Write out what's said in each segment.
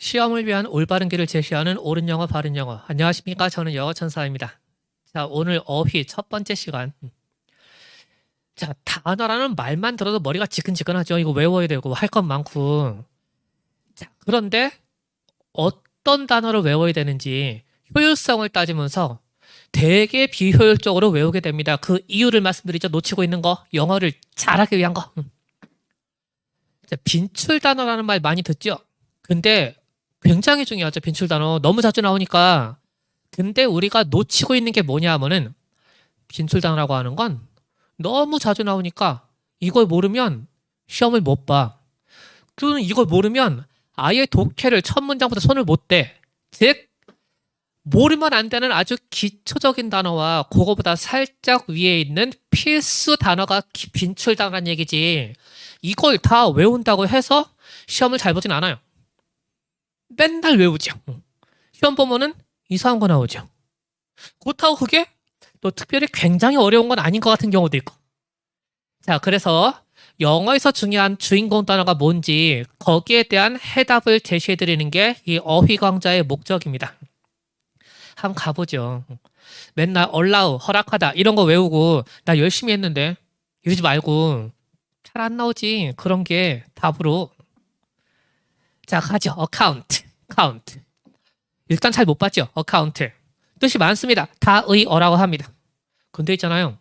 시험을 위한 올바른 길을 제시하는 옳은 영어, 바른 영어. 안녕하십니까? 저는 영어 천사입니다. 자, 오늘 어휘 첫 번째 시간. 자, 단어라는 말만 들어도 머리가 지끈지끈하죠. 이거 외워야 되고 할 것 많고. 자, 그런데 어떤 단어를 외워야 되는지 효율성을 따지면서 되게 비효율적으로 외우게 됩니다. 그 이유를 말씀드리죠. 놓치고 있는 거, 영어를 잘하기 위한 거. 자, 빈출 단어라는 말 많이 듣죠? 근데 굉장히 중요하죠. 빈출 단어. 너무 자주 나오니까. 근데 우리가 놓치고 있는 게 뭐냐 하면은 빈출 단어라고 하는 건 너무 자주 나오니까 이걸 모르면 시험을 못 봐. 또는 이걸 모르면 아예 독해를 첫 문장부터 손을 못 대. 즉 모르면 안 되는 아주 기초적인 단어와 그거보다 살짝 위에 있는 필수 단어가 빈출 단어란 얘기지. 이걸 다 외운다고 해서 시험을 잘 보진 않아요. 맨날 외우죠. 시험 보면은 이상한 거 나오죠. 그렇다고 그게 또 특별히 굉장히 어려운 건 아닌 것 같은 경우도 있고. 자, 그래서 영어에서 중요한 주인공 단어가 뭔지 거기에 대한 해답을 제시해 드리는 게 이 어휘 강좌의 목적입니다. 한번 가보죠. 맨날 allow, 허락하다 이런 거 외우고 나 열심히 했는데 이러지 말고 잘 안 나오지. 그런 게 답으로. 자, 가죠. account, count. 일단 잘 못 봤죠? account. 뜻이 많습니다. 다의 어라고 합니다. 근데 있잖아요.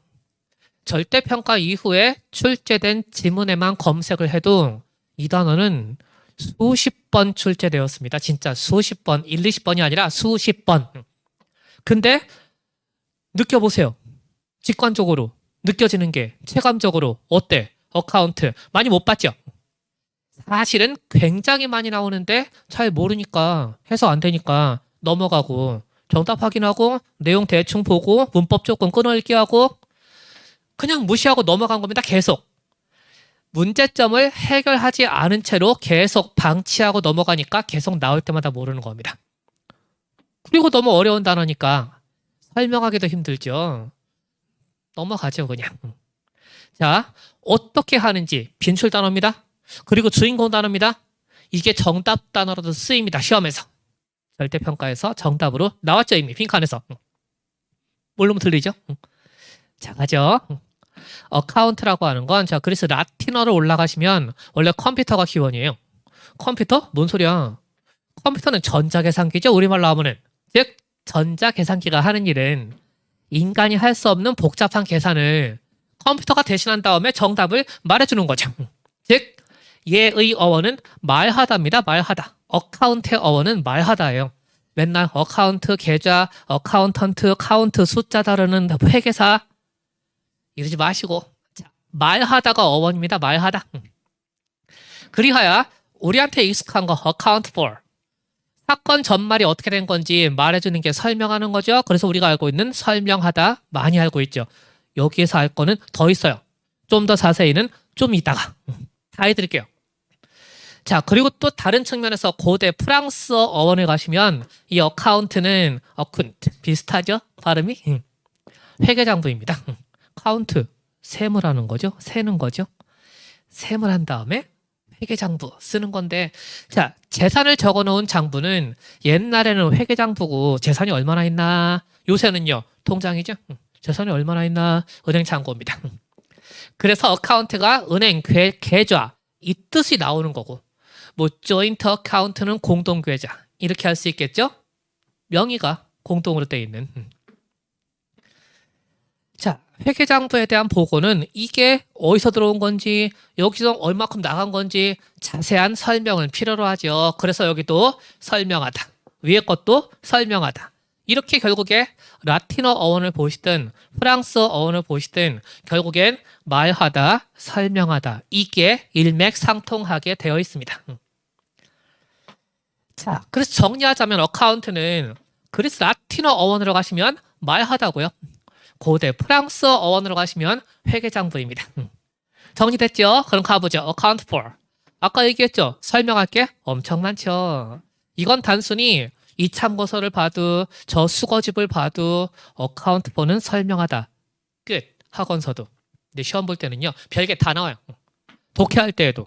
절대평가 이후에 출제된 지문에만 검색을 해도 이 단어는 수십 번 출제되었습니다. 진짜 수십 번, 1, 20번이 아니라 수십 번. 근데 느껴보세요. 직관적으로 느껴지는 게 체감적으로 어때? 어카운트 많이 못 봤죠? 사실은 굉장히 많이 나오는데 잘 모르니까 해서 안 되니까 넘어가고 정답 확인하고 내용 대충 보고 문법 조금 끊어읽기 하고 그냥 무시하고 넘어간 겁니다. 계속. 문제점을 해결하지 않은 채로 계속 방치하고 넘어가니까 계속 나올 때마다 모르는 겁니다. 그리고 너무 어려운 단어니까 설명하기도 힘들죠. 넘어가죠, 그냥. 자, 어떻게 하는지 빈출 단어입니다. 그리고 주인공 단어입니다. 이게 정답 단어로도 쓰입니다. 시험에서. 절대평가에서 정답으로 나왔죠, 이미 빈칸에서. 뭘로 들리죠? 자, 가죠. 어카운트라고 하는 건 자, 그래서 라틴어로 올라가시면 원래 컴퓨터가 기원이에요. 컴퓨터? 뭔 소리야? 컴퓨터는 전자계산기죠. 우리말로 하면은. 즉 전자계산기가 하는 일은 인간이 할 수 없는 복잡한 계산을 컴퓨터가 대신한 다음에 정답을 말해주는 거죠. 즉 얘의 어원은 말하다입니다. 말하다. 어카운트의 어원은 말하다예요. 맨날 어카운트, 계좌, 어카운턴트, 카운트, 숫자 다루는 회계사 이러지 마시고 자, 말하다가 어원입니다. 말하다. 그리하여 우리한테 익숙한 거 account for 사건 전말이 어떻게 된 건지 말해주는 게 설명하는 거죠. 그래서 우리가 알고 있는 설명하다 많이 알고 있죠. 여기에서 알 거는 더 있어요. 좀 더 자세히는 좀 이따가 다 해드릴게요. 자, 그리고 또 다른 측면에서 고대 프랑스어 어원에 가시면 이 어카운트는 어쿤트 비슷하죠? 발음이? 회계장부입니다. 카운트 세무라는 거죠. 세는 거죠. 세물 한 다음에 회계장부 쓰는 건데 자, 재산을 적어놓은 장부는 옛날에는 회계장부고 재산이 얼마나 있나 요새는요 통장이죠. 재산이 얼마나 있나 은행 잔고입니다. 그래서 어카운트가 은행 계좌 이 뜻이 나오는 거고 뭐 조인트 어카운트는 공동계좌 이렇게 할 수 있겠죠. 명의가 공동으로 되어 있는 자, 회계장부에 대한 보고는 이게 어디서 들어온 건지 여기서 얼마큼 나간 건지 자세한 설명을 필요로 하죠. 그래서 여기도 설명하다. 위에 것도 설명하다. 이렇게 결국에 라틴어 어원을 보시든 프랑스어 어원을 보시든 결국엔 말하다, 설명하다. 이게 일맥상통하게 되어 있습니다. 자, 그래서 정리하자면 어카운트는 그리스 라틴어 어원으로 가시면 말하다고요. 고대 프랑스어 어원으로 가시면 회계장부입니다. 정리됐죠? 그럼 가보죠. account for. 아까 얘기했죠? 설명할 게 엄청 많죠. 이건 단순히 이 참고서를 봐도 저 수거집을 봐도 account for는 설명하다. 끝. 학원서도. 근데 시험 볼 때는요. 별게 다 나와요. 독해할 때에도.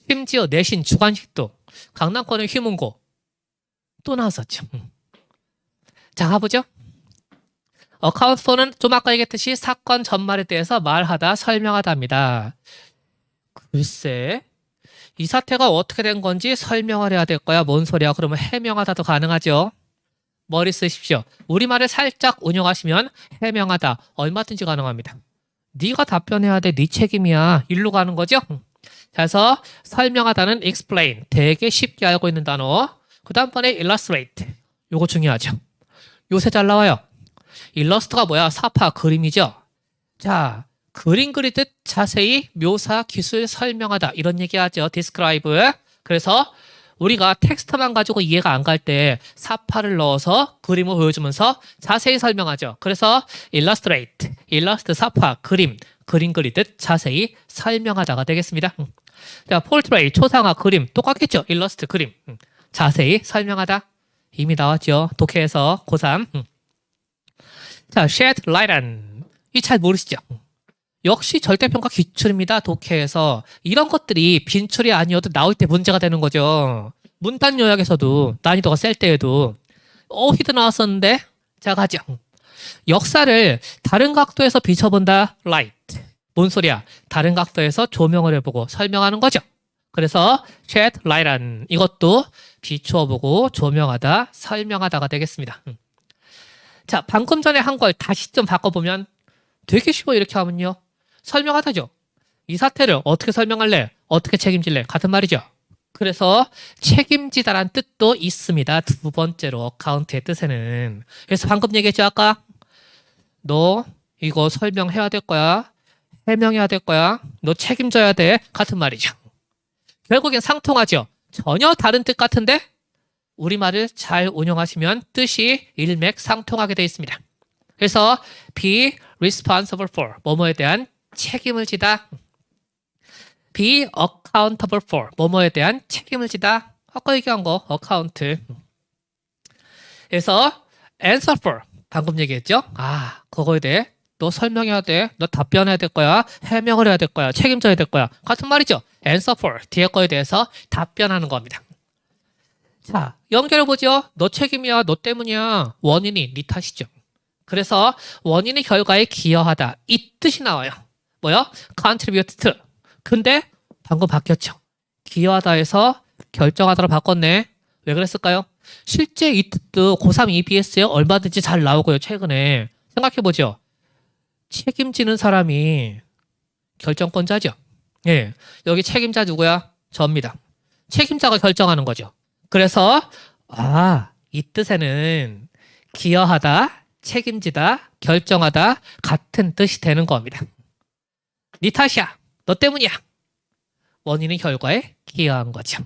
심지어 내신 주관식도. 강남권의 휴문고. 또 나왔었죠. 자, 가보죠. account for는 좀 아까 얘기했듯이 사건 전말에 대해서 말하다, 설명하다입니다. 글쎄, 이 사태가 어떻게 된 건지 설명을 해야 될 거야. 뭔 소리야? 그러면 해명하다도 가능하죠. 머리 쓰십시오. 우리말을 살짝 운용하시면 해명하다 얼마든지 가능합니다. 네가 답변해야 돼. 네 책임이야. 일로 가는 거죠. 그래서 설명하다는 explain, 되게 쉽게 알고 있는 단어. 그 다음번에 illustrate, 요거 중요하죠. 요새 잘 나와요. 일러스트가 뭐야? 사파, 그림이죠. 자, 그림 그리듯 자세히 묘사, 기술, 설명하다 이런 얘기하죠. describe. 그래서 우리가 텍스트만 가지고 이해가 안 갈 때 사파를 넣어서 그림을 보여주면서 자세히 설명하죠. 그래서 illustrate, 일러스트, 사파, 그림 그리듯 자세히 설명하다가 되겠습니다. 자, portrait, 초상화, 그림 똑같겠죠. 일러스트, 그림 자세히 설명하다. 이미 나왔죠. 독해에서 고3. 자, shed light on. 이 잘 모르시죠? 역시 절대평가 기출입니다. 독해에서. 이런 것들이 빈출이 아니어도 나올 때 문제가 되는 거죠. 문단 요약에서도 난이도가 셀 때에도 어휘도 나왔었는데 자, 가죠. 역사를 다른 각도에서 비춰본다. light. 뭔 소리야? 다른 각도에서 조명을 해보고 설명하는 거죠. 그래서 shed light on. 이것도 비추어보고 조명하다, 설명하다가 되겠습니다. 자, 방금 전에 한 걸 다시 좀 바꿔보면 되게 쉬워. 이렇게 하면요. 설명하다죠. 이 사태를 어떻게 설명할래? 어떻게 책임질래? 같은 말이죠. 그래서 책임지다란 뜻도 있습니다. 두 번째로 카운트의 뜻에는. 그래서 방금 얘기했죠. 아까 너 이거 설명해야 될 거야. 해명해야 될 거야. 너 책임져야 돼. 같은 말이죠. 결국엔 상통하죠. 전혀 다른 뜻 같은데 우리말을 잘 운용하시면 뜻이 일맥상통하게 되어 있습니다. 그래서 be responsible for, 뭐뭐에 대한 책임을 지다. be accountable for, 뭐뭐에 대한 책임을 지다. 아까 얘기한 거 account. 그래서 answer for, 방금 얘기했죠. 아, 그거에 대해 너 설명해야 돼. 너 답변해야 될 거야. 해명을 해야 될 거야. 책임져야 될 거야. 같은 말이죠. answer for, 뒤에 거에 대해서 답변하는 겁니다. 자, 연결해보죠. 너 책임이야. 너 때문이야. 원인이 네 탓이죠. 그래서 원인의 결과에 기여하다. 이 뜻이 나와요. 뭐요? contribute to. 근데 방금 바뀌었죠. 기여하다에서 결정하다로 바꿨네. 왜 그랬을까요? 실제 이 뜻도 고3 EBS에 얼마든지 잘 나오고요. 최근에. 생각해보죠. 책임지는 사람이 결정권자죠. 예, 여기 책임자 누구야? 저입니다. 책임자가 결정하는 거죠. 그래서 이 뜻에는 기여하다, 책임지다, 결정하다 같은 뜻이 되는 겁니다. 네 탓이야. 너 때문이야. 원인은 결과에 기여한 거죠.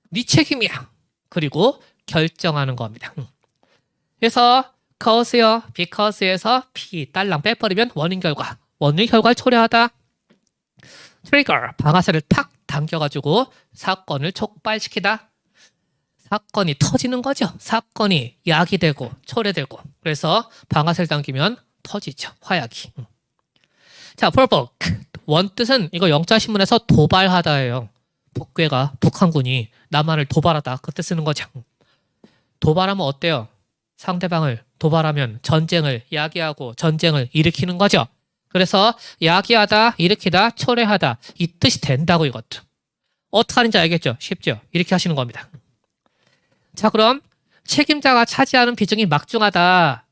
네 책임이야. 그리고 결정하는 겁니다. 그래서 cause요, because에서 p 딸랑 빼버리면 원인 결과. 원인 결과를 초래하다. trigger, 방아쇠를 탁 당겨가지고 사건을 촉발시키다. 사건이 터지는 거죠. 사건이 야기되고 초래되고. 그래서 방아쇠를 당기면 터지죠. 화약이. 자, provoke. 원뜻은 이거 영자신문에서 도발하다예요. 북괴가, 북한군이 남한을 도발하다. 그때 쓰는 거죠. 도발하면 어때요? 상대방을 도발하면 전쟁을 야기하고 전쟁을 일으키는 거죠. 그래서 야기하다, 일으키다, 초래하다. 이 뜻이 된다고 이것도. 어떻게 하는지 알겠죠? 쉽죠? 이렇게 하시는 겁니다. 자, 그럼 책임자가 차지하는 비중이 막중하다.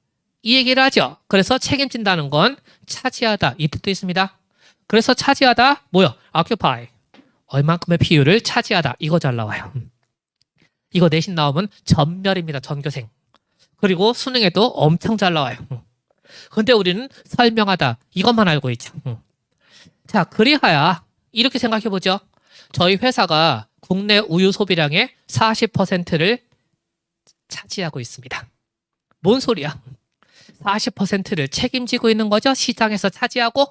이 얘기를 하죠. 그래서 책임진다는 건 차지하다. 이 뜻도 있습니다. 그래서 차지하다 뭐요? occupy. 얼만큼의 비율을 차지하다. 이거 잘 나와요. 이거 내신 나오면 전멸입니다. 전교생. 그리고 수능에도 엄청 잘 나와요. 근데 우리는 설명하다. 이것만 알고 있죠. 자, 그리하여 이렇게 생각해보죠. 저희 회사가 국내 우유 소비량의 40%를 차지하고 있습니다. 뭔 소리야? 40%를 책임지고 있는 거죠. 시장에서 차지하고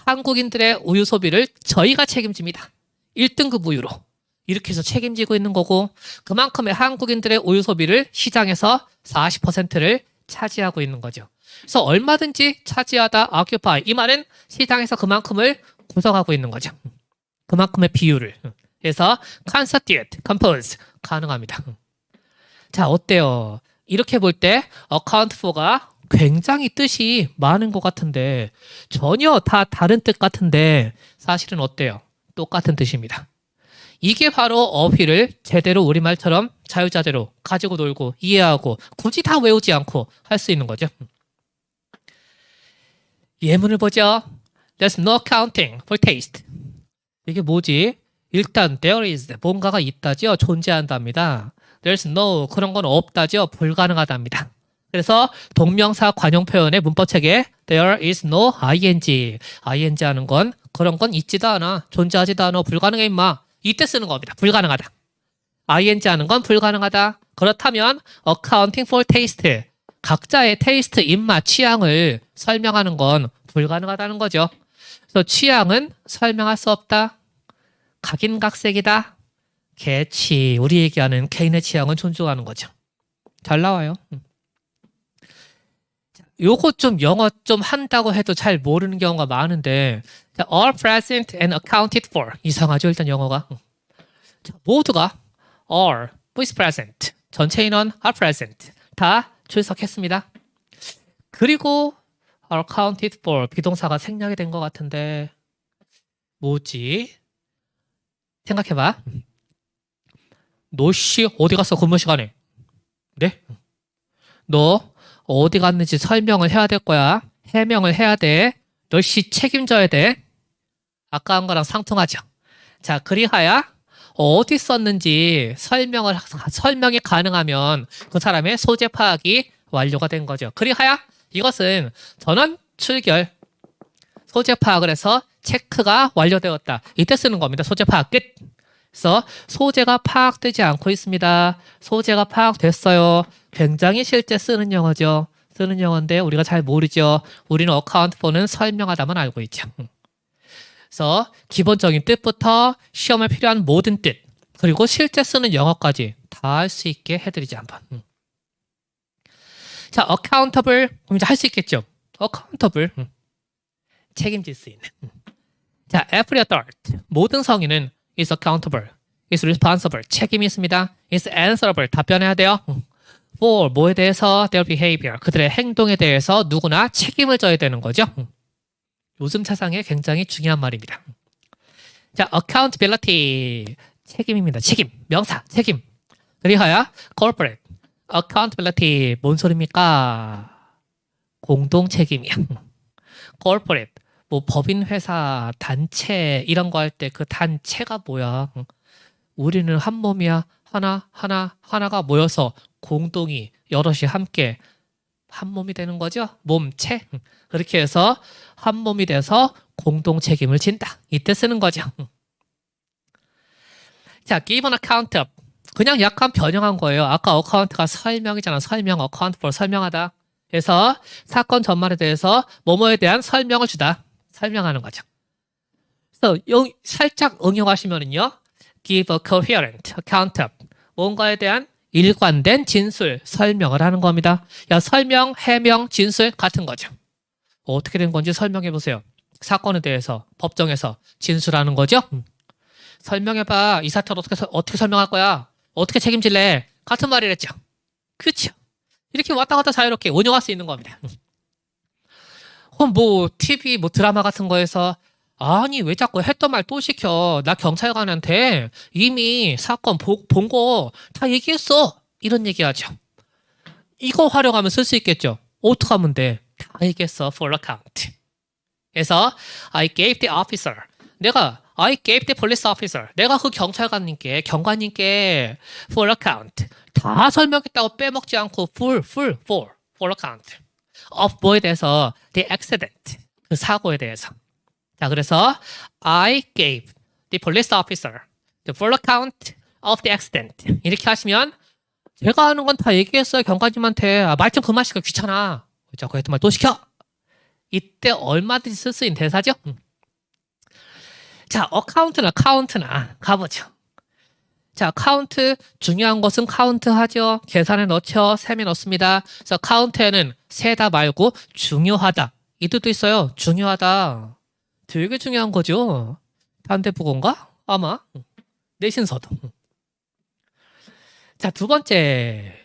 한국인들의 우유 소비를 저희가 책임집니다. 1등급 우유로. 이렇게 해서 책임지고 있는 거고 그만큼의 한국인들의 우유 소비를 시장에서 40%를 차지하고 있는 거죠. 그래서 얼마든지 차지하다, occupy. 이 말은 시장에서 그만큼을 구성하고 있는 거죠. 그만큼의 비율을. 그래서 constitute, compose 가능합니다. 자, 어때요? 이렇게 볼 때 account for가 굉장히 뜻이 많은 것 같은데 전혀 다 다른 뜻 같은데 사실은 어때요? 똑같은 뜻입니다. 이게 바로 어휘를 제대로 우리말처럼 자유자재로 가지고 놀고 이해하고 굳이 다 외우지 않고 할 수 있는 거죠. 예문을 보죠. There's no accounting for taste. 이게 뭐지? 일단 there is 뭔가가 있다죠. 존재한답니다. There's no 그런 건 없다죠. 불가능하답니다. 그래서 동명사 관용 표현의 문법책에 there is no ing. ing 하는 건 그런 건 있지도 않아. 존재하지도 않아. 불가능해 임마. 이때 쓰는 겁니다. 불가능하다. ing 하는 건 불가능하다. 그렇다면 accounting for taste. 각자의 테이스트, 입맛, 취향을 설명하는 건 불가능하다는 거죠. 그래서 취향은 설명할 수 없다. 각인각색이다. 개취, 우리 얘기하는 개인의 취향은 존중하는 거죠. 잘 나와요. 요거 좀 영어 좀 한다고 해도 잘 모르는 경우가 많은데 all present and accounted for. 이상하죠, 일단 영어가. 자, 모두가 all is present. 전체 인원 are present. 다 출석했습니다. 그리고 accounted for 비동사가 생략이 된 것 같은데 뭐지? 생각해봐. 너씨 어디 갔어 근무 시간에? 네? 너 어디 갔는지 설명을 해야 될 거야. 해명을 해야 돼. 너씨 책임져야 돼. 아까 한 거랑 상통하죠. 자, 그리하여 어디 썼는지 설명이 가능하면 그 사람의 소재 파악이 완료가 된 거죠. 그리하여 이것은 전원 출결 소재 파악을 해서 체크가 완료되었다. 이때 쓰는 겁니다. 소재 파악 끝. 그래서 소재가 파악되지 않고 있습니다. 소재가 파악됐어요. 굉장히 실제 쓰는 영어죠. 쓰는 영어인데 우리가 잘 모르죠. 우리는 account for는 설명하다만 알고 있죠. 그래서 기본적인 뜻부터 시험에 필요한 모든 뜻 그리고 실제 쓰는 영어까지 다 할 수 있게 해드리지 한번. 자, accountable 그럼 이제 할 수 있겠죠. accountable 책임질 수 있는. 자, every adult 모든 성인은 is accountable, is responsible 책임이 있습니다. is answerable 답변해야 돼요. for 뭐에 대해서 their behavior 그들의 행동에 대해서 누구나 책임을 져야 되는 거죠. 요즘 세상에 굉장히 중요한 말입니다. 자, accountability 책임입니다. 책임, 명사, 책임. 그리하여 corporate accountability 뭔 소리입니까? 공동 책임이야. corporate 뭐 법인 회사, 단체 이런 거 할 때 그 단체가 뭐야? 우리는 한 몸이야. 하나가 모여서 공동이 여럿이 함께 한 몸이 되는 거죠. 몸체. 그렇게 해서 한 몸이 돼서 공동 책임을 진다. 이때 쓰는 거죠. 자, give an account of. 그냥 약간 변형한 거예요. 아까 account가 설명이잖아. 설명, account for 설명하다. 그래서 사건 전말에 대해서 뭐뭐에 대한 설명을 주다. 설명하는 거죠. 그래서 살짝 응용하시면은요. give a coherent account of. 뭔가에 대한 일관된 진술, 설명을 하는 겁니다. 야, 설명, 해명, 진술 같은 거죠. 어떻게 된 건지 설명해 보세요. 사건에 대해서 법정에서 진술하는 거죠. 설명해봐. 이 사태를 어떻게 설명할 거야? 어떻게 책임질래? 같은 말이랬죠. 그렇죠. 이렇게 왔다 갔다 자유롭게 운영할 수 있는 겁니다. 뭐 TV, 뭐 드라마 같은 거에서 아니 왜 자꾸 했던 말 또 시켜? 나 경찰관한테 이미 사건 본 거 다 얘기했어. 이런 얘기하죠. 이거 활용하면 쓸 수 있겠죠. 어떻게 하면 돼? 다 얘기했어. for account. 그래서 I gave the officer. I gave the police officer. 내가 그 경관님께 for account. 다 설명했다고 빼먹지 않고 for account. of 뭐에 대해서 the accident. 그 사고에 대해서. 자, 그래서 I gave the police officer the full account of the accident. 이렇게 하시면 제가 하는 건 다 얘기했어요. 경관님한테. 말 좀 그만 시켜. 귀찮아. 자꾸 했던 말 또 시켜. 이때 얼마든지 쓸 수 있는 대사죠. 자, 카운트나 가보죠. 자, 카운트 중요한 것은 카운트 하죠. 계산에 넣죠. 셈에 넣습니다. 그래서 카운트에는 세다 말고 중요하다. 이 뜻도 있어요. 중요하다. 되게 중요한 거죠. 반대부건가? 아마 내신서도. 자, 두 번째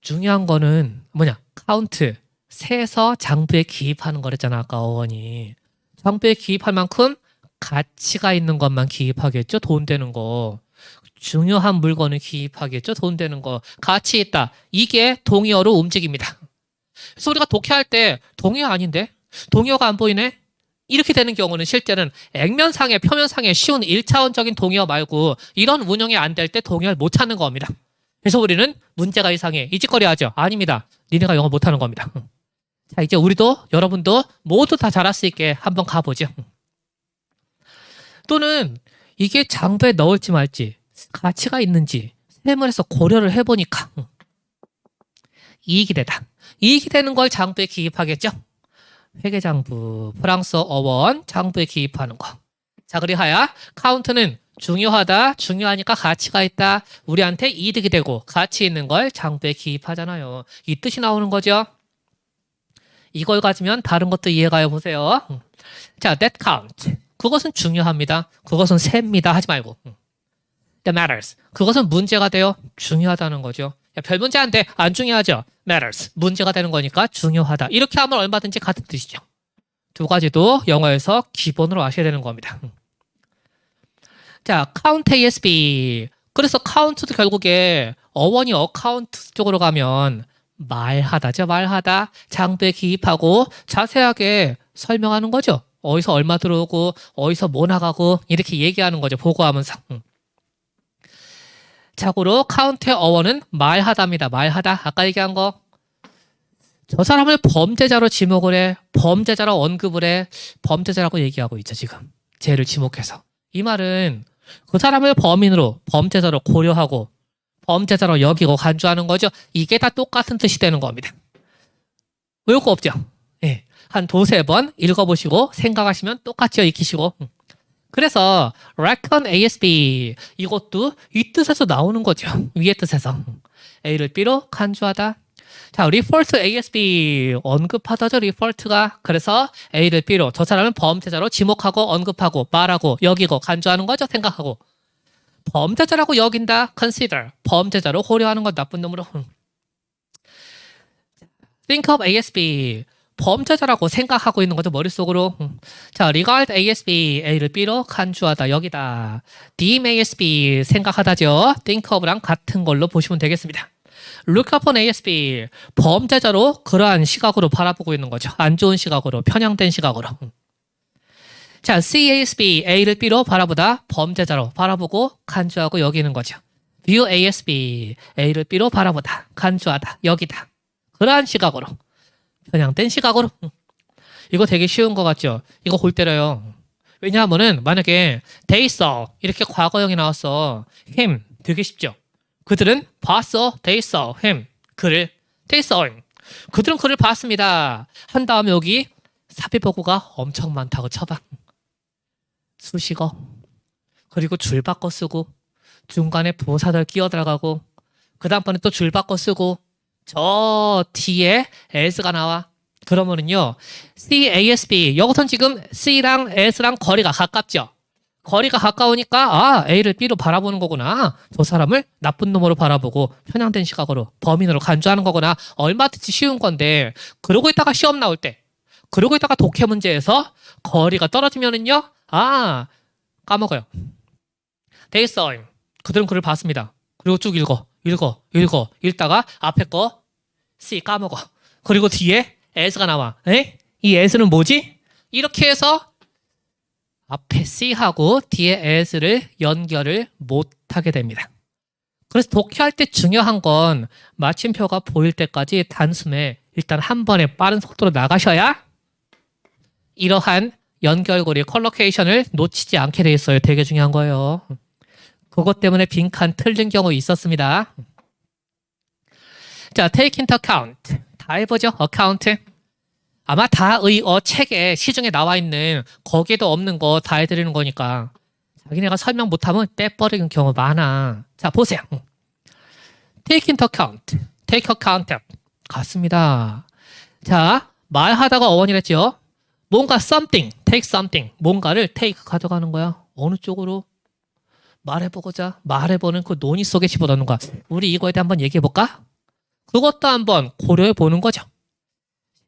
중요한 거는 뭐냐? 카운트. 세서 장부에 기입하는 거랬잖아, 아까 어원이. 장부에 기입할 만큼 가치가 있는 것만 기입하겠죠? 돈 되는 거. 중요한 물건을 기입하겠죠? 돈 되는 거. 가치 있다. 이게 동의어로 움직입니다. 그래서 우리가 독해할 때 동의어 아닌데? 동의어가 안 보이네? 이렇게 되는 경우는 실제는 액면상의 표면상의 쉬운 1차원적인 동의어 말고 이런 운용이 안 될 때 동의어를 못 찾는 겁니다. 그래서 우리는 문제가 이상해. 이 짓거리 하죠? 아닙니다. 니네가 영어 못하는 겁니다. 자, 이제 우리도 여러분도 모두 다 잘할 수 있게 한번 가보죠. 또는 이게 장부에 넣을지 말지 가치가 있는지 세문에서 고려를 해보니까 이익이 되다. 이익이 되는 걸 장부에 기입하겠죠? 회계장부, 프랑스어 어원, 장부에 기입하는 거. 자, 그리하여 카운트는 중요하다, 중요하니까 가치가 있다, 우리한테 이득이 되고 가치 있는 걸 장부에 기입하잖아요. 이 뜻이 나오는 거죠. 이걸 가지면 다른 것도 이해가요. 보세요. 자, that count. 그것은 중요합니다. 그것은 셉니다. 하지 말고. That matters. 그것은 문제가 돼요. 중요하다는 거죠. 야, 별 문제 안 돼. 안 중요하죠. Matters. 문제가 되는 거니까 중요하다. 이렇게 하면 얼마든지 같은 뜻이죠. 두 가지도 영어에서 기본으로 아셔야 되는 겁니다. 자, count ASB. 그래서 count도 결국에 어원이 어카운트 쪽으로 가면 말하다죠. 말하다. 장부에 기입하고 자세하게 설명하는 거죠. 어디서 얼마 들어오고 어디서 뭐 나가고 이렇게 얘기하는 거죠. 보고하면서. 자고로 카운트의 어원은 말하다입니다. 말하다. 아까 얘기한 거. 저 사람을 범죄자로 지목을 해. 범죄자로 언급을 해. 범죄자라고 얘기하고 있죠. 지금. 죄를 지목해서. 이 말은 그 사람을 범인으로 범죄자로 고려하고 범죄자로 여기고 간주하는 거죠. 이게 다 똑같은 뜻이 되는 겁니다. 외울 거 없죠? 예. 한 두세 번 읽어보시고 생각하시면 똑같이 익히시고. 그래서 reckon ASB 이것도 이 뜻에서 나오는 거죠. 위의 뜻에서. A를 B로 간주하다. 자, refer to ASB 언급하다죠. refer가. 그래서 A를 B로 저 사람은 범죄자로 지목하고 언급하고 말하고 여기고 간주하는 거죠. 생각하고. 범죄자라고 여긴다. consider. 범죄자로 고려하는 것 나쁜 놈으로. think of ASB. 범죄자라고 생각하고 있는 거죠. 머릿속으로. 자, regard ASB. A를 B로 간주하다. 여기다. deem ASB. 생각하다죠. think of랑 같은 걸로 보시면 되겠습니다. look upon ASB. 범죄자로 그러한 시각으로 바라보고 있는 거죠. 안 좋은 시각으로. 편향된 시각으로. 자, CASB, A를 B로 바라보다 범죄자로 바라보고 간주하고 여기는 거죠. View ASB, A를 B로 바라보다 간주하다 여기다. 그러한 시각으로. 편향된 시각으로. 이거 되게 쉬운 거 같죠? 이거 골 때려요. 왜냐하면은 만약에 they saw 이렇게 과거형이 나왔어. him 되게 쉽죠? 그들은 봤어. they saw him. 그를. they saw him. 그들은 그를 봤습니다. 한 다음에 여기 삽입어구가 엄청 많다고 쳐봐. 수식어. 그리고 줄 바꿔 쓰고 중간에 부사절 끼어 들어가고 그 다음번에 또 줄 바꿔 쓰고 저 뒤에 as가 나와. 그러면은요 CASB 여기선 지금 C랑 S랑 거리가 가깝죠. 거리가 가까우니까 아 A를 B로 바라보는 거구나. 저 사람을 나쁜 놈으로 바라보고 편향된 시각으로 범인으로 간주하는 거구나. 얼마든지 쉬운 건데 그러고 있다가 시험 나올 때 그러고 있다가 독해 문제에서 거리가 떨어지면은요 아 까먹어요. They saw him. 그들은 그를 봤습니다. 그리고 쭉 읽다가 앞에 거 C 까먹어. 그리고 뒤에 S가 나와. 에? 이 S는 뭐지? 이렇게 해서 앞에 C하고 뒤에 S를 연결을 못하게 됩니다. 그래서 독해할 때 중요한 건 마침표가 보일 때까지 단숨에 일단 한 번에 빠른 속도로 나가셔야 이러한 연결고리 컬로케이션을 놓치지 않게 돼 있어요. 되게 중요한 거예요. 그것 때문에 빈칸 틀린 경우 있었습니다. 자, take into account. 다 해보죠. account. 아마 다의 책에 시중에 나와 있는 거기에도 없는 거 다 해드리는 거니까 자기네가 설명 못하면 떼버리는 경우 많아. 자, 보세요. take into account. take account. 같습니다. 자, 말하다가 어원이랬죠. 뭔가 something, take something. 뭔가를 take 가져가는 거야. 어느 쪽으로? 말해보고자. 말해보는 그 논의 속에 집어넣는 거야. 우리 이거에 대해 한번 얘기해볼까? 그것도 한번 고려해 보는 거죠.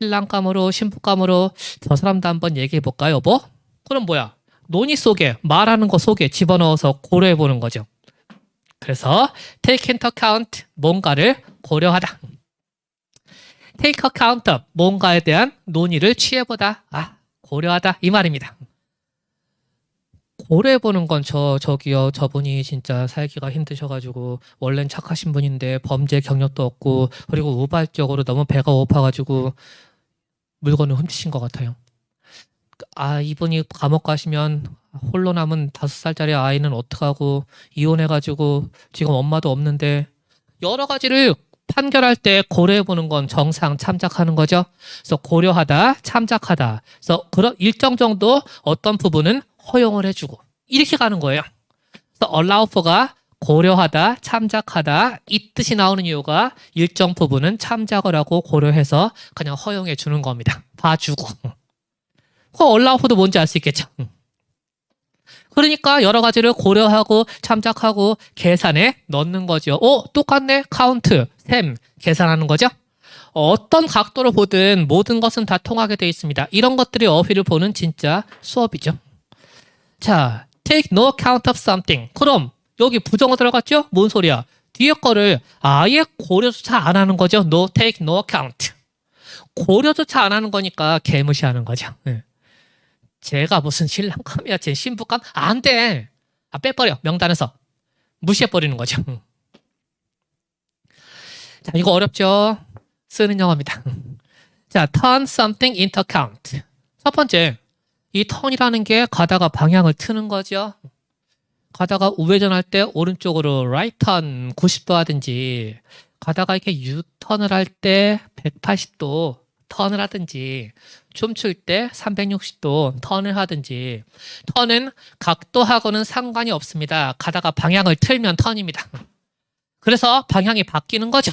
신랑감으로 신부감으로 저 사람도 한번 얘기해 볼까요, 여보? 그럼 뭐야? 논의 속에 말하는 거 속에 집어넣어서 고려해 보는 거죠. 그래서 take into account 뭔가를 고려하다. take account of 뭔가에 대한 논의를 취해보다. 고려하다 이 말입니다. 고려해보는 건 저기요 저분이 진짜 살기가 힘드셔가지고 원래는 착하신 분인데 범죄 경력도 없고 그리고 우발적으로 너무 배가 고파가지고 물건을 훔치신 것 같아요. 이분이 감옥 가시면 홀로 남은 5살짜리 아이는 어떡하고 이혼해가지고 지금 엄마도 없는데 여러 가지를 판결할 때 고려해보는 건 정상 참작하는 거죠. 그래서 고려하다, 참작하다. 그래서 그런 일정 정도 어떤 부분은 허용을 해주고 이렇게 가는 거예요. 그래서 allow for가 고려하다, 참작하다 이 뜻이 나오는 이유가 일정 부분은 참작을 하고 고려해서 그냥 허용해 주는 겁니다. 봐주고. allow for도 뭔지 알 수 있겠죠. 그러니까 여러 가지를 고려하고 참작하고 계산에 넣는 거죠. 똑같네. 카운트, 셈 계산하는 거죠. 어떤 각도로 보든 모든 것은 다 통하게 되어 있습니다. 이런 것들이 어휘를 보는 진짜 수업이죠. 자, take no account of something. 그럼 여기 부정어 들어갔죠? 뭔 소리야? 뒤에 거를 아예 고려조차 안 하는 거죠. No, take no account. 고려조차 안 하는 거니까 개무시하는 거죠. 제가 무슨 신랑감이야, 제 신부감? 안 돼. 빼버려. 명단에서. 무시해버리는 거죠. 자, 이거 어렵죠? 쓰는 영어입니다. 자, turn something into account. 첫 번째, 이 turn이라는 게 가다가 방향을 트는 거죠. 가다가 우회전할 때 오른쪽으로 right turn 90도 하든지, 가다가 이렇게 U-turn을 할 때 180도 턴을 하든지, 춤출 때 360도 턴을 하든지, 턴은 각도하고는 상관이 없습니다. 가다가 방향을 틀면 턴입니다. 그래서 방향이 바뀌는 거죠.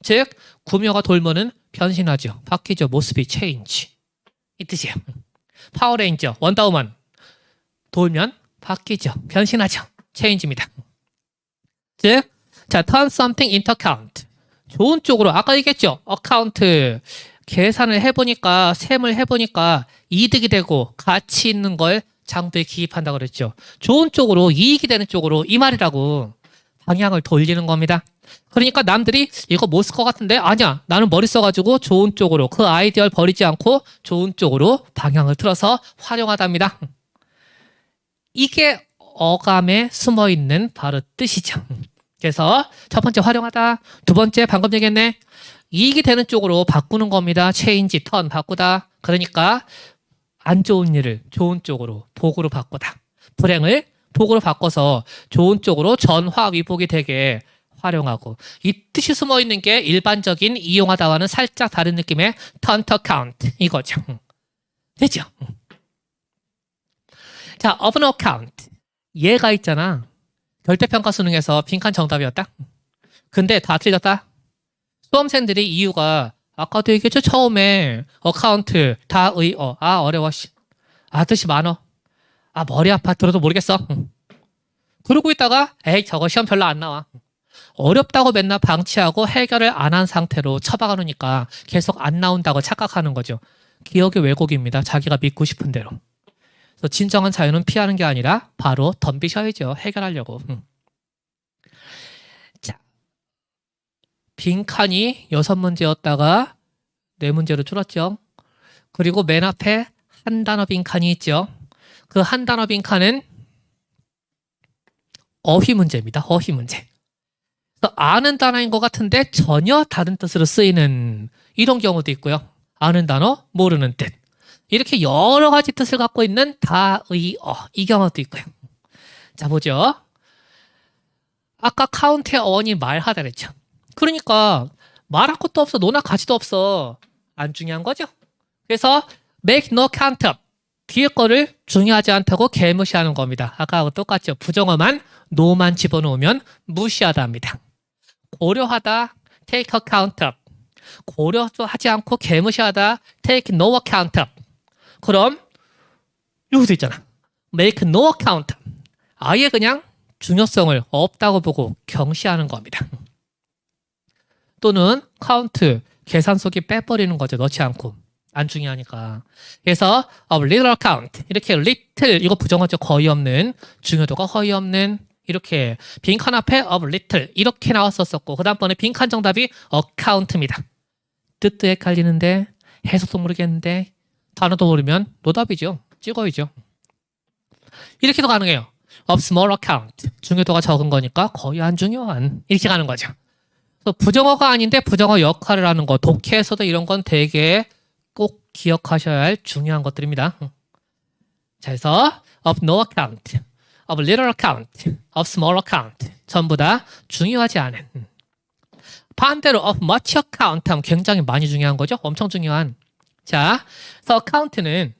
즉 구묘가 돌면은 변신하죠. 바뀌죠. 모습이 change. 이 뜻이에요. 파워레인저, 원더우먼 돌면 바뀌죠. 변신하죠. change입니다. 즉, 자, turn something into account. 좋은 쪽으로 아까 얘기했죠. account 계산을 해보니까 셈을 해보니까 이득이 되고 가치 있는 걸 장부에 기입한다고 그랬죠. 좋은 쪽으로 이익이 되는 쪽으로 이 말이라고 방향을 돌리는 겁니다. 그러니까 남들이 이거 못 쓸 것 같은데 아니야 나는 머리 써가지고 좋은 쪽으로 그 아이디어를 버리지 않고 좋은 쪽으로 방향을 틀어서 활용하답니다. 이게 어감에 숨어있는 바로 뜻이죠. 그래서 첫 번째 활용하다, 두 번째 방금 얘기했네 이익이 되는 쪽으로 바꾸는 겁니다. 체인지, 턴 바꾸다. 그러니까 안 좋은 일을 좋은 쪽으로 복으로 바꾸다. 불행을 복으로 바꿔서 좋은 쪽으로 전화위복이 되게 활용하고 이 뜻이 숨어있는 게 일반적인 이용하다와는 살짝 다른 느낌의 turn to account 이거죠. 되죠? 자, of an account 얘가 있잖아. 결대평가 수능에서 빈칸 정답이었다. 근데 다 틀렸다. 수험생들이 이유가 아까도 얘기했죠. 처음에 어카운트 다의어 어려워 뜻이 많어 머리 아파 들어도 모르겠어 그러고 있다가 저거 시험 별로 안 나와 어렵다고 맨날 방치하고 해결을 안 한 상태로 처박아 놓으니까 계속 안 나온다고 착각하는 거죠. 기억의 왜곡입니다. 자기가 믿고 싶은 대로. 그래서 진정한 자유는 피하는 게 아니라 바로 덤비셔야죠. 해결하려고. 빈칸이 6문제였다가 4문제로 줄었죠. 그리고 맨 앞에 한 단어 빈칸이 있죠. 그 한 단어 빈칸은 어휘 문제입니다. 어휘 문제. 그래서 아는 단어인 것 같은데 전혀 다른 뜻으로 쓰이는 이런 경우도 있고요. 아는 단어, 모르는 뜻. 이렇게 여러 가지 뜻을 갖고 있는 다의어 이 경우도 있고요. 자, 보죠. 아까 카운트의 어원이 말하다 그랬죠. 그러니까 말할 것도 없어. 노나 가치도 없어. 안 중요한 거죠. 그래서 make no account of 뒤에 거를 중요하지 않다고 개무시하는 겁니다. 아까하고 똑같죠. 부정어만 no만 집어넣으면 무시하다 합니다. 고려하다 take account of 고려도 하지 않고 개무시하다 take no account of 그럼 여기도 있잖아. make no account of 아예 그냥 중요성을 없다고 보고 경시하는 겁니다. 또는 count, 계산 속에 빼버리는 거죠. 넣지 않고. 안 중요하니까. 그래서 of little account. 이렇게 little, 이거 부정어죠. 거의 없는. 중요도가 거의 없는. 이렇게 빈칸 앞에 of little 이렇게 나왔었고 그 다음번에 빈칸 정답이 account입니다. 뜻도 헷갈리는데 해석도 모르겠는데 단어도 모르면 노답이죠. 찍어야죠. 이렇게도 가능해요. of small account. 중요도가 적은 거니까 거의 안 중요한. 이렇게 가는 거죠. 그래서 부정어가 아닌데 부정어 역할을 하는 거. 독해에서도 이런 건 되게 꼭 기억하셔야 할 중요한 것들입니다. 자, 그래서 of no account, of little account, of small account. 전부 다 중요하지 않은. 반대로 of much account 하면 굉장히 많이 중요한 거죠. 엄청 중요한. 자, 그래서 account는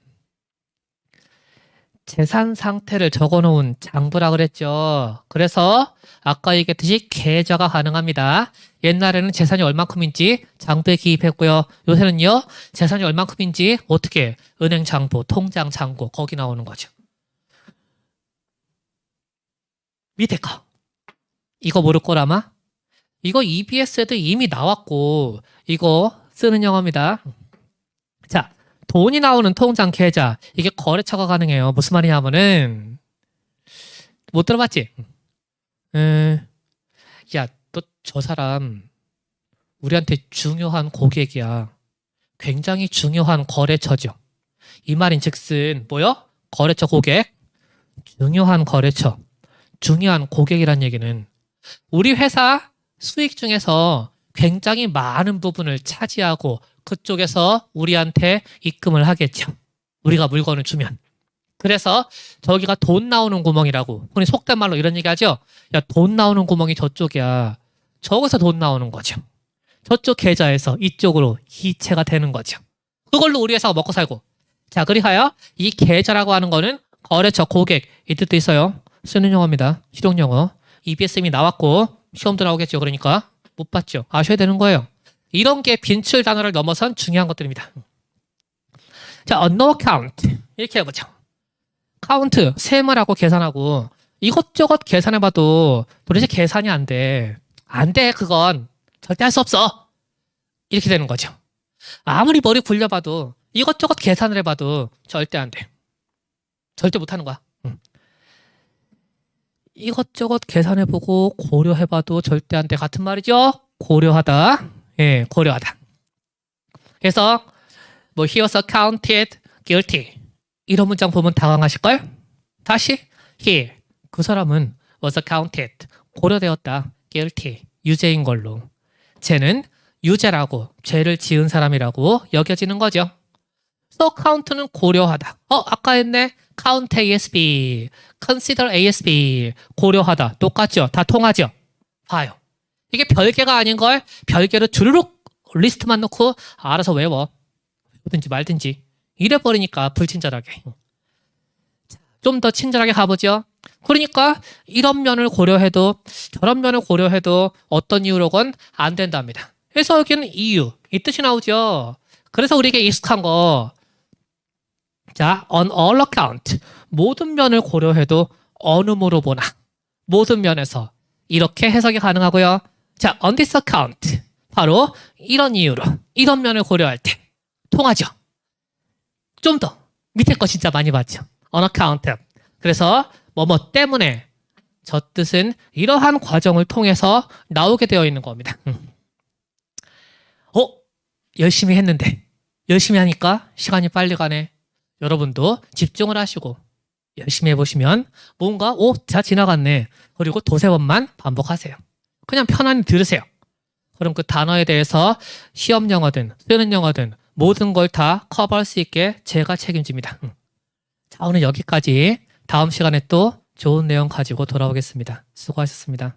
재산 상태를 적어놓은 장부라 그랬죠. 그래서 아까 얘기했듯이 계좌가 가능합니다. 옛날에는 재산이 얼마큼인지 장부에 기입했고요. 요새는요. 재산이 얼마큼인지 어떻게 은행 장부, 통장 잔고 거기 나오는 거죠. 밑에 거. 이거 모를 거라마? 이거 EBS에도 이미 나왔고 이거 쓰는 영어입니다. 자, 돈이 나오는 통장 계좌. 이게 거래처가 가능해요. 무슨 말이냐면은 못 들어봤지? 야, 너 저 사람 우리한테 중요한 고객이야. 굉장히 중요한 거래처죠. 이 말인 즉슨 뭐요? 거래처 고객. 중요한 거래처. 중요한 고객이란 얘기는 우리 회사 수익 중에서 굉장히 많은 부분을 차지하고 그쪽에서 우리한테 입금을 하겠죠. 우리가 물건을 주면. 그래서 저기가 돈 나오는 구멍이라고. 흔히 속된 말로 이런 얘기 하죠. 야, 돈 나오는 구멍이 저쪽이야. 저기서 돈 나오는 거죠. 저쪽 계좌에서 이쪽으로 이체가 되는 거죠. 그걸로 우리 회사가 먹고 살고. 자, 그리하여 이 계좌라고 하는 거는 거래처, 고객 이 뜻도 있어요. 쓰는 영어입니다. 실용 영어. EBSM이 나왔고 시험도 나오겠죠. 그러니까 못 봤죠. 아셔야 되는 거예요. 이런 게 빈출 단어를 넘어선 중요한 것들입니다. 자, no account 이렇게 해보죠. 카운트, 셈을 하고 계산하고 이것저것 계산해봐도 도대체 계산이 안 돼. 안 돼, 그건. 절대 할 수 없어. 이렇게 되는 거죠. 아무리 머리 굴려봐도 이것저것 계산을 해봐도 절대 안 돼. 절대 못하는 거야. 이것저것 계산해보고 고려해봐도 절대 안 돼. 같은 말이죠? 고려하다. 예, 고려하다. 그래서 뭐 he was accounted guilty. 이런 문장 보면 당황하실걸? 다시 he, 그 사람은 was accounted, 고려되었다. guilty, 유죄인 걸로. 쟤는 유죄라고, 죄를 지은 사람이라고 여겨지는 거죠. so count는 고려하다. 아까 했네. count ASB, consider ASB, 고려하다. 똑같죠? 다 통하죠? 봐요. 이게 별개가 아닌 걸 별개로 주르륵 리스트만 놓고 알아서 외워. 외우든지 말든지. 이래버리니까 불친절하게. 좀 더 친절하게 가보죠. 그러니까 이런 면을 고려해도 저런 면을 고려해도 어떤 이유로건 안 된답니다. 그래서 여기는 이유, 이 뜻이 나오죠. 그래서 우리에게 익숙한 거. 자, on all account. 모든 면을 고려해도 어느 모로 보나. 모든 면에서. 이렇게 해석이 가능하고요. 자, on this account. 바로 이런 이유로, 이런 면을 고려할 때 통하죠. 좀 더 밑에 거 진짜 많이 봤죠. on account. 그래서 뭐뭐 때문에 저 뜻은 이러한 과정을 통해서 나오게 되어 있는 겁니다. 열심히 했는데 열심히 하니까 시간이 빨리 가네. 여러분도 집중을 하시고 열심히 해보시면 뭔가 다 지나갔네. 그리고 두세 번만 반복하세요. 그냥 편안히 들으세요. 그럼 그 단어에 대해서 시험 영어든 쓰는 영어든 모든 걸 다 커버할 수 있게 제가 책임집니다. 자, 오늘 여기까지. 다음 시간에 또 좋은 내용 가지고 돌아오겠습니다. 수고하셨습니다.